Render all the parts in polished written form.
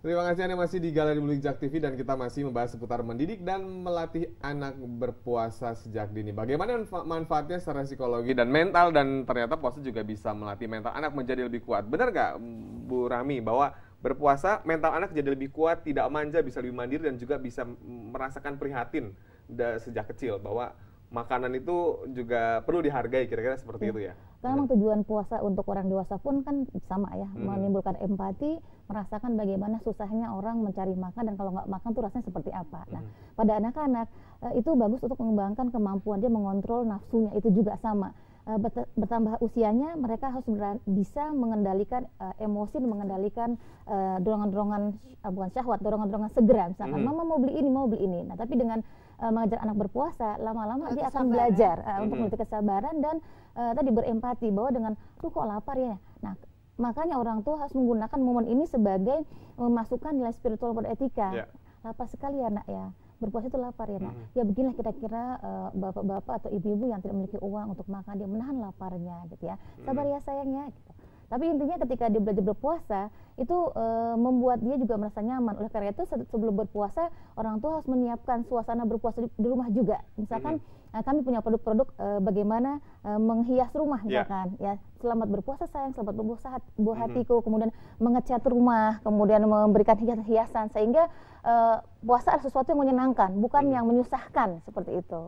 Terima kasih Anda masih di Galeri Bulikjak TV dan kita masih membahas seputar mendidik dan melatih anak berpuasa sejak dini. Bagaimana manfaatnya secara psikologi dan mental, dan ternyata puasa juga bisa melatih mental anak menjadi lebih kuat. Benar nggak Bu Rahmi bahwa berpuasa mental anak jadi lebih kuat, tidak manja, bisa lebih mandiri dan juga bisa merasakan prihatin sejak kecil bahwa makanan itu juga perlu dihargai, kira-kira seperti itu ya? Karena memang tujuan puasa untuk orang dewasa pun kan sama ya, menimbulkan empati, merasakan bagaimana susahnya orang mencari makan dan kalau nggak makan tuh rasanya seperti apa. Nah, pada anak-anak itu bagus untuk mengembangkan kemampuan dia mengontrol nafsunya, itu juga sama. Bertambah usianya mereka harus bisa mengendalikan emosi, mengendalikan dorongan-dorongan bukan syahwat, dorongan-dorongan segera, misalkan mama mau beli ini, mau beli ini. Nah, tapi dengan mengajar anak berpuasa, lama-lama dia akan belajar untuk memiliki kesabaran dan tadi berempati bahwa dengan tuh kok lapar ya. Nah, makanya orang tua harus menggunakan momen ini sebagai memasukkan nilai spiritual beretika. Lapar sekali ya nak ya, berpuasa itu lapar ya nak. Ya beginilah kira-kira bapak-bapak atau ibu-ibu yang tidak memiliki uang untuk makan, dia menahan laparnya gitu ya. Sabar ya sayangnya gitu. Tapi intinya ketika dia belajar berpuasa itu membuat dia juga merasa nyaman. Oleh karena itu sebelum berpuasa orang tua harus menyiapkan suasana berpuasa di rumah juga. Misalkan kami punya produk-produk bagaimana menghias rumah misalkan ya. Selamat berpuasa sayang, selamat berpuasa buah hatiku, kemudian mengecat rumah, kemudian memberikan hiasan sehingga puasa adalah sesuatu yang menyenangkan, bukan yang menyusahkan seperti itu.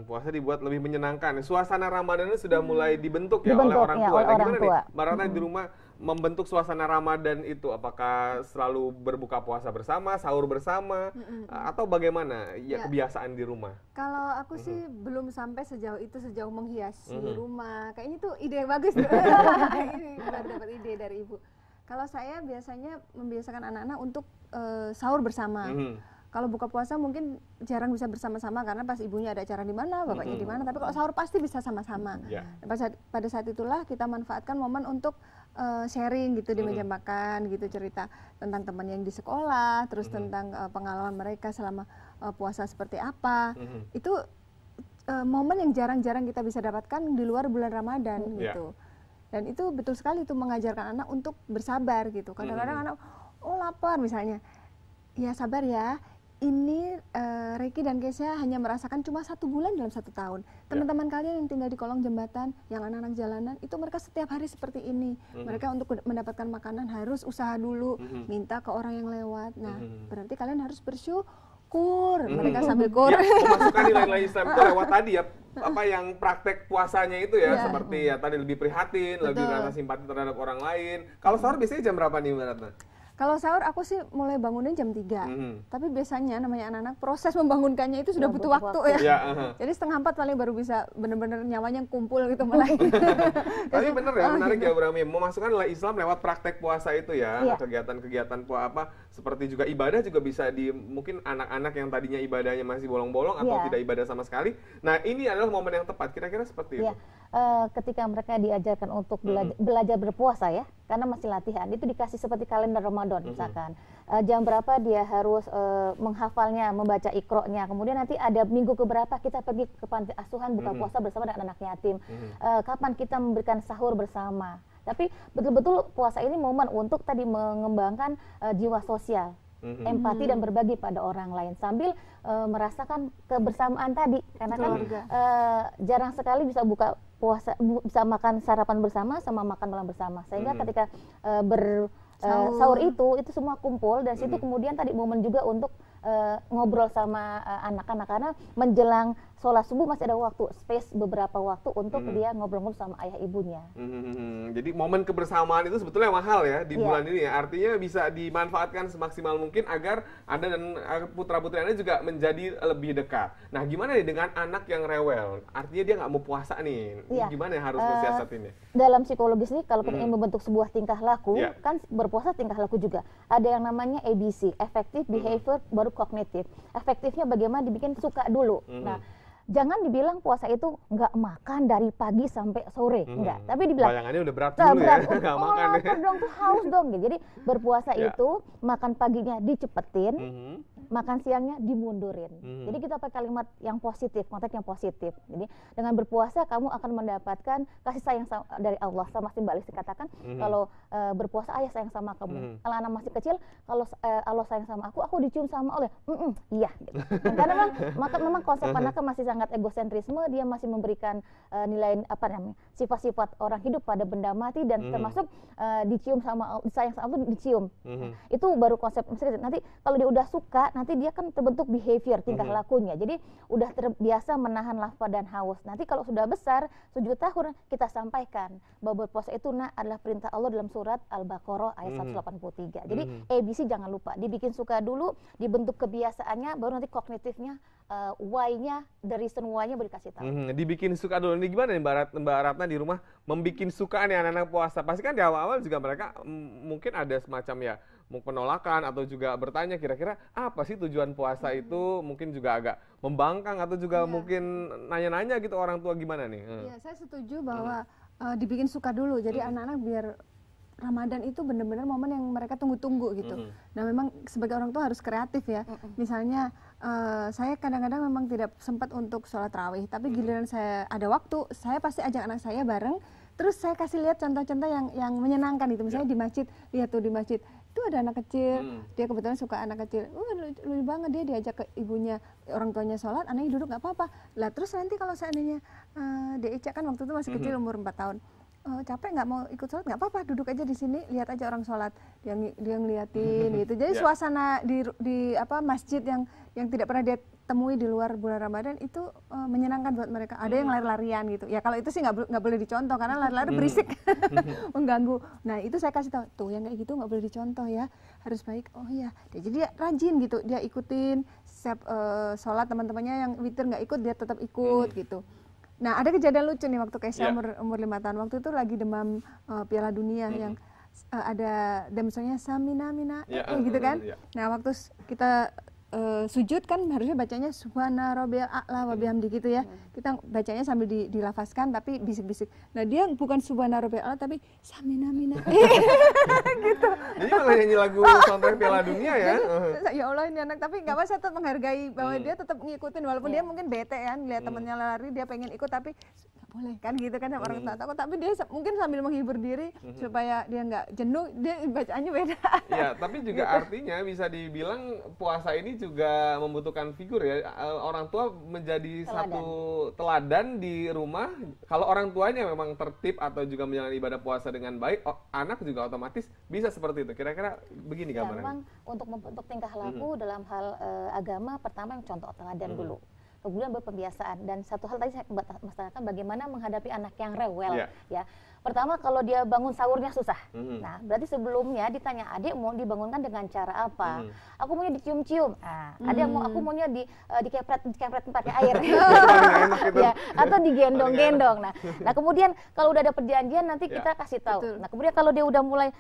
Puasa dibuat lebih menyenangkan. Suasana Ramadan sudah mulai dibentuk ya oleh orang tua. Oleh Nah, orang gimana tua. nih Mbak Ratna di rumah membentuk suasana Ramadan itu? Apakah selalu berbuka puasa bersama, sahur bersama, atau bagaimana ya kebiasaan di rumah? Kalau aku sih belum sampai sejauh itu, sejauh menghiasi rumah. Kayaknya itu ide yang bagus. Ini baru dapat ide dari Ibu. Kalau saya biasanya membiasakan anak-anak untuk sahur bersama. Kalau buka puasa mungkin jarang bisa bersama-sama karena pas ibunya ada acara di mana, bapaknya di mana. Tapi kalau sahur pasti bisa sama-sama. Pada saat itulah kita manfaatkan momen untuk sharing gitu di meja makan, gitu cerita tentang teman yang di sekolah, terus tentang pengalaman mereka selama puasa seperti apa. Itu momen yang jarang-jarang kita bisa dapatkan di luar bulan Ramadan gitu. Dan itu betul sekali itu mengajarkan anak untuk bersabar gitu. Kadang-kadang anak, oh lapar misalnya, ya sabar ya. Ini Reiki dan Kesia hanya merasakan cuma 1 bulan dalam 1 tahun. Teman-teman kalian yang tinggal di kolong jembatan, yang anak-anak jalanan, itu mereka setiap hari seperti ini. Mereka untuk mendapatkan makanan harus usaha dulu, minta ke orang yang lewat. Nah, berarti kalian harus bersyukur. Mereka sambil kur. Ya, memasukkan nilai-nilai Islam itu lewat tadi ya, apa yang praktek puasanya itu ya, seperti ya tadi lebih prihatin, lebih rasa simpati terhadap orang lain. Kalau sahur biasanya jam berapa nih Mbak Ratna? Kalau sahur aku sih mulai bangunnya jam 3. Tapi biasanya namanya anak-anak proses membangunkannya itu sudah butuh waktu ya. Jadi 3:30 paling baru bisa benar-benar nyawanya kumpul gitu mulai. Tapi bener ya, menarik ya Bu Rahmi, memasukkan nilai Islam lewat praktek puasa itu ya. Kegiatan-kegiatan seperti juga ibadah juga bisa mungkin anak-anak yang tadinya ibadahnya masih bolong-bolong atau tidak ibadah sama sekali. Nah, ini adalah momen yang tepat, kira-kira seperti itu. Ketika mereka diajarkan untuk belajar berpuasa ya, karena masih latihan, itu dikasih seperti kalender Ramadan misalkan. Jam berapa dia harus menghafalnya, membaca Iqra-nya. Kemudian nanti ada minggu keberapa kita pergi ke panti asuhan buka puasa bersama dengan anak yatim. Kapan kita memberikan sahur bersama. Tapi betul-betul puasa ini momen untuk tadi mengembangkan jiwa sosial. Empati dan berbagi pada orang lain sambil merasakan kebersamaan tadi, karena kan jarang sekali bisa buka puasa, bisa makan sarapan bersama sama makan malam bersama, sehingga ketika sahur itu semua kumpul dan situ kemudian tadi momen juga untuk ngobrol sama anak-anak, karena menjelang sholat subuh masih ada waktu, space beberapa waktu untuk dia ngobrol-ngobrol sama ayah ibunya. Jadi momen kebersamaan itu sebetulnya mahal ya di bulan ini ya. Artinya bisa dimanfaatkan semaksimal mungkin agar Anda dan putra-putri Anda juga menjadi lebih dekat. Nah, gimana nih dengan anak yang rewel? Artinya dia nggak mau puasa nih. Gimana yang harus disiasatinnya? Dalam psikologis ini kalau kita ingin membentuk sebuah tingkah laku, kan berpuasa tingkah laku juga. Ada yang namanya ABC, Affective Behavior, baru Kognitif. Efektifnya bagaimana dibikin suka dulu. Nah, jangan dibilang puasa itu nggak makan dari pagi sampai sore, enggak. Tapi dibilang bayangannya udah berat dulu ya, nggak makan. Lapar dong tuh, haus dong. Jadi berpuasa itu makan paginya dicepetin, makan siangnya dimundurin. Jadi kita pakai kalimat yang positif, konteks yang positif. Jadi dengan berpuasa kamu akan mendapatkan kasih sayang dari Allah. Sama si Mbak Lesti katakan, kalau berpuasa ayah sayang sama kamu. Kalau anak masih kecil, kalau Allah sayang sama aku dicium sama Allah. Iya. Gitu. Karena memang konsep anaknya masih sangat egosentrisme, dia masih memberikan nilai sifat-sifat orang hidup pada benda mati dan termasuk dicium sama sayang sama Allah dicium. Itu baru konsep. Nanti kalau dia udah suka, nanti dia kan terbentuk behavior, tingkah lakunya. Jadi udah terbiasa menahan lapar dan haus. Nanti kalau sudah besar, 7 tahun kita sampaikan bahwa berpuasa itu adalah perintah Allah dalam surat Al-Baqarah ayat 183. Jadi ABC jangan lupa, dibikin suka dulu, dibentuk kebiasaannya, baru nanti kognitifnya, why-nya, the reason why-nya baru dikasih tahu. Dibikin suka dulu. Ini gimana nih Mbak Ratna di rumah membikin suka nih anak-anak puasa? Pasti kan di awal-awal juga mereka mungkin ada semacam ya penolakan atau juga bertanya kira-kira apa sih tujuan puasa itu, mungkin juga agak membangkang atau juga mungkin nanya-nanya gitu orang tua gimana nih? Iya, saya setuju bahwa dibikin suka dulu, jadi anak-anak biar Ramadan itu benar-benar momen yang mereka tunggu-tunggu gitu. Nah memang sebagai orang tua harus kreatif ya. Misalnya saya kadang-kadang memang tidak sempat untuk sholat tarawih, tapi giliran saya ada waktu, saya pasti ajak anak saya bareng. Terus saya kasih lihat contoh-contoh yang menyenangkan itu. Misalnya di masjid, lihat tuh di masjid itu ada anak kecil, dia kebetulan suka anak kecil. Lucu banget, dia diajak ke ibunya, orang tuanya sholat, anaknya duduk nggak apa-apa. Lah terus nanti kalau seandainya dia Ica kan waktu itu masih kecil, umur 4 tahun. Capek nggak mau ikut sholat, nggak apa-apa, duduk aja di sini, lihat aja orang sholat, dia ngeliatin gitu. Jadi suasana di masjid yang tidak pernah dia temui di luar bulan Ramadan itu menyenangkan buat mereka. Ada yang lari-larian gitu. Ya kalau itu sih nggak boleh dicontoh karena lari-lari berisik, mengganggu. Nah itu saya kasih tahu, tuh yang kayak gitu nggak boleh dicontoh ya, harus baik. Oh iya, jadi dia rajin gitu, dia ikutin setiap sholat, teman-temannya yang witir nggak ikut dia tetap ikut gitu. Nah ada kejadian lucu nih waktu Keisha umur 5 tahun. Waktu itu lagi demam Piala Dunia yang ada demonstrasinya Samina Mina gitu kan. Nah waktu kita sujud kan harusnya bacanya Subhana Rabbiyal A'la wa bihamdi gitu ya. Kita bacanya sambil dilafazkan tapi bisik-bisik. Nah dia bukan Subhana Rabbiyal A'la tapi Samina Mina gitu. Jadi malah nyanyi lagu soundtrack Piala Dunia ya. Jadi, ya Allah ini anak, tapi nggak apa-apa, saya tetap menghargai bahwa dia tetap ngikutin walaupun dia mungkin bete kan lihat temennya lari, dia pengen ikut tapi nggak boleh kan gitu kan, orang takut, tapi dia mungkin sambil menghibur diri supaya dia nggak jenuh, dia bacaannya beda. Ya tapi juga artinya bisa dibilang puasa ini juga membutuhkan figur ya, orang tua menjadi satu teladan di rumah. Kalau orang tuanya memang tertib atau juga menjalani ibadah puasa dengan baik, anak juga otomatis bisa seperti itu. Kira-kira begini gambarannya. Memang untuk membentuk tingkah laku dalam hal agama, pertama yang contoh teladan dulu. Kemudian berpembiasaan, dan satu hal tadi saya masalahkan bagaimana menghadapi anak yang rewel ya. Pertama kalau dia bangun sahurnya susah. Nah, berarti sebelumnya ditanya, "Adik mau dibangunkan dengan cara apa?" "Aku maunya dicium-cium." Nah, ada yang mau, "Aku maunya dikepret pakai air." Ya, atau digendong-gendong. Nah, kemudian kalau udah ada perjanjian nanti kita kasih tahu. Nah, kemudian kalau dia udah mulai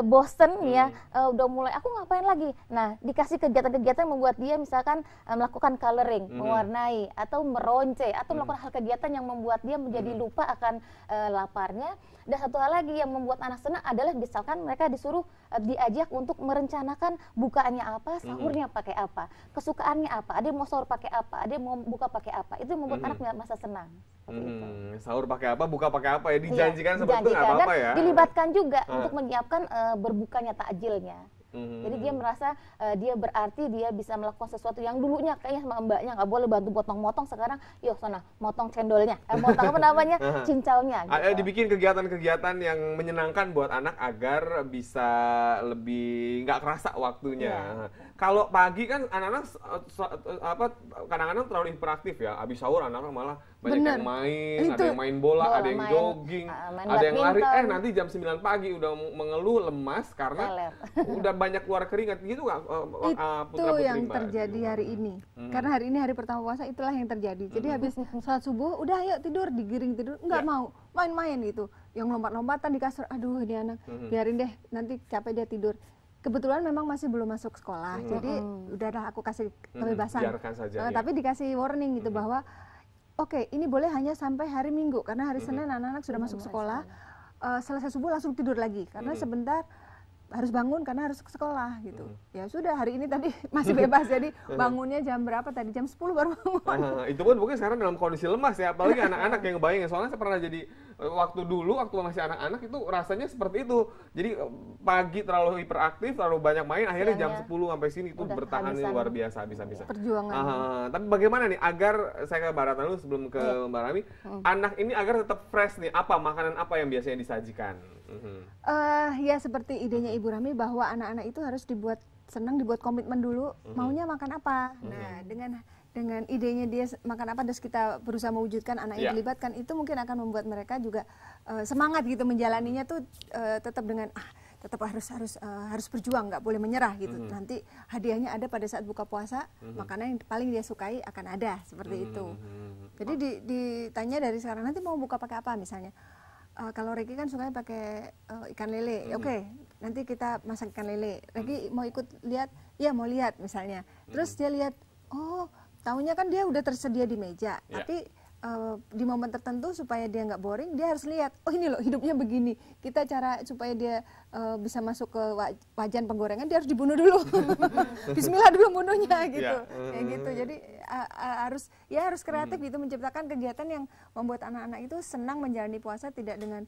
bosen ya, udah mulai aku ngapain lagi? Nah, dikasih kegiatan-kegiatan yang membuat dia misalkan melakukan coloring, mewarnai atau meronce atau melakukan hal kegiatan yang membuat dia menjadi lupa akan laparnya. Dan satu hal lagi yang membuat anak senang adalah misalkan mereka disuruh diajak untuk merencanakan bukaannya apa, sahurnya pakai apa, kesukaannya apa, ada yang mau sahur pakai apa, ada yang mau buka pakai apa, itu yang membuat anak masa senang. Sahur pakai apa, buka pakai apa ya, dijanjikan seperti itu nggak apa-apa ya. Dilibatkan juga untuk menyiapkan berbukanya takjilnya. Jadi dia merasa dia berarti dia bisa melakukan sesuatu yang dulunya kayaknya sama mbaknya nggak boleh bantu potong-motong, sekarang yuk sana motong cendolnya, motong apa namanya, cincaunya. Gitu. Dibikin kegiatan-kegiatan yang menyenangkan buat anak agar bisa lebih nggak kerasa waktunya. Kalau pagi kan anak-anak kadang-kadang terlalu hiperaktif ya, abis sahur anak-anak malah banyak yang main, ada yang main bola, ada yang jogging, ada yang lari, nanti jam 9 pagi udah mengeluh lemas karena udah banyak keluar keringat gitu nggak? Itu yang terjadi hari ini. Karena hari ini hari pertama puasa, itulah yang terjadi. Jadi habis sholat subuh, udah ayo tidur, digiring tidur, nggak mau, main-main gitu. Yang lompat-lompatan di kasur, aduh ini anak, biarin deh, nanti capek dia tidur. Kebetulan memang masih belum masuk sekolah, jadi udahlah aku kasih kebebasan. Biarkan saja, tapi dikasih warning gitu bahwa oke, ini boleh hanya sampai hari Minggu, karena hari Senin anak-anak sudah masuk sekolah, selesai subuh langsung tidur lagi, karena sebentar harus bangun karena harus ke sekolah gitu. Ya sudah, hari ini tadi masih bebas, jadi bangunnya jam berapa tadi? Jam 10 baru bangun. Itu pun mungkin sekarang dalam kondisi lemas ya, apalagi anak-anak yang ngebayangin. Soalnya saya pernah jadi waktu dulu, waktu masih anak-anak itu rasanya seperti itu. Jadi pagi terlalu hiperaktif, terlalu banyak main, akhirnya jam 10 sampai sini itu bertahan luar biasa, bisa-bisa. Perjuangan. Tapi bagaimana nih agar, saya ke Mbak Ratna dulu sebelum ke Mbak Rami, anak ini agar tetap fresh nih, makanan apa yang biasanya disajikan? Ya seperti idenya Ibu Rami bahwa anak-anak itu harus dibuat senang, dibuat komitmen dulu, maunya makan apa. Nah, dengan idenya dia makan apa, terus kita berusaha mewujudkan anak yang dilibatkan, itu mungkin akan membuat mereka juga semangat gitu menjalaninya tuh tetap dengan tetap harus berjuang, nggak boleh menyerah gitu. Nanti hadiahnya ada pada saat buka puasa, makanan yang paling dia sukai akan ada, seperti itu. Jadi ditanya dari sekarang, nanti mau buka pakai apa misalnya. Kalau Regi kan sukanya pakai ikan lele, oke, nanti kita masak ikan lele. Regi mau ikut lihat? Ya mau lihat misalnya. Terus dia lihat, oh taunya kan dia udah tersedia di meja, tapi di momen tertentu supaya dia nggak boring, dia harus lihat, oh ini loh hidupnya begini. Kita cara supaya dia bisa masuk ke wajan penggorengan, dia harus dibunuh dulu. Bismillah dulu bunuhnya gitu. Kayak gitu. Jadi harus kreatif gitu, menciptakan kegiatan yang membuat anak-anak itu senang menjalani puasa, tidak dengan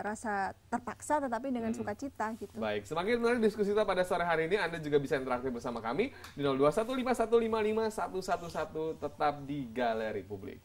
rasa terpaksa tetapi dengan sukacita gitu. Baik, semakin menarik diskusi kita pada sore hari ini. Anda juga bisa interaktif bersama kami di 0215155111, tetap di Galeri Publik.